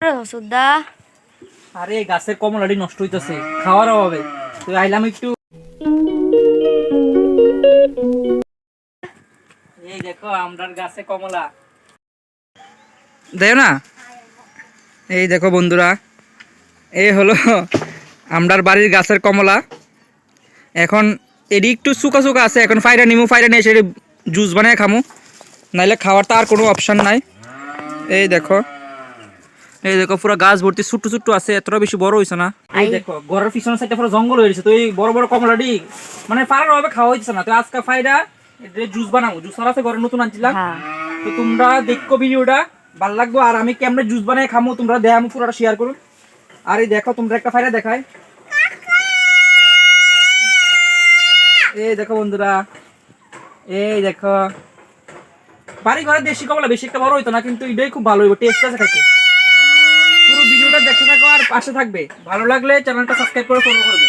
সুদা আরে গাছের কমলাটি নষ্ট হইতেছে খাওয়ার অভাবে, তো আইলাম একটু। এই দেখো আমরার গাছে কমলা, দেখো না? এই দেখো বন্ধুরা, এই হলো আমরার বাড়ির গাছের কমলা। এখন এটি একটু শুকা শুকা আছে, এখন ফাইরা নিমু, ফাইরা নিয়ে এসে জুস বানিয়ে খামু, নাইলে খাওয়ার তো আর কোনো অপশান নাই। এই দেখো, এই দেখো পুরো গাছ ভর্তি ছোট্ট ছোট্ট আছে, এতটা বেশি বড় হয়েছে না। এই দেখো ঘরের পিছনের সাইডে পুরো জঙ্গল হয়ে গেছে, তো এই বড় বড় কমলাটি মানে পারার ভাবে খাওয়া হচ্ছে না, তো আজকে ফাইডা জুস বানাবো। জুস আছে ঘরে নতুন আনছিলাম, তো তোমরা দেখো ভিডিওটা, ভালো লাগবে। আর আমি কেমনে জুস বানিয়ে খামো তোমরা দেখো, আমি পুরোটা শেয়ার করুন। আর এই দেখো তোমরা একটা ফাইডা দেখায়, এই দেখো বন্ধুরা, এই দেখো বাড়ি ঘরে দেশি কমলা বেশি একটা বড় হইতো না, কিন্তু এটাই খুব ভালো হইব, টেস্ট আছে খাইতে। পুরো ভিডিওটা দেখতে থাকো আর পাশে থাকবে, ভালো লাগলে চ্যানেলটা সাবস্ক্রাইব করে ফলো করবে।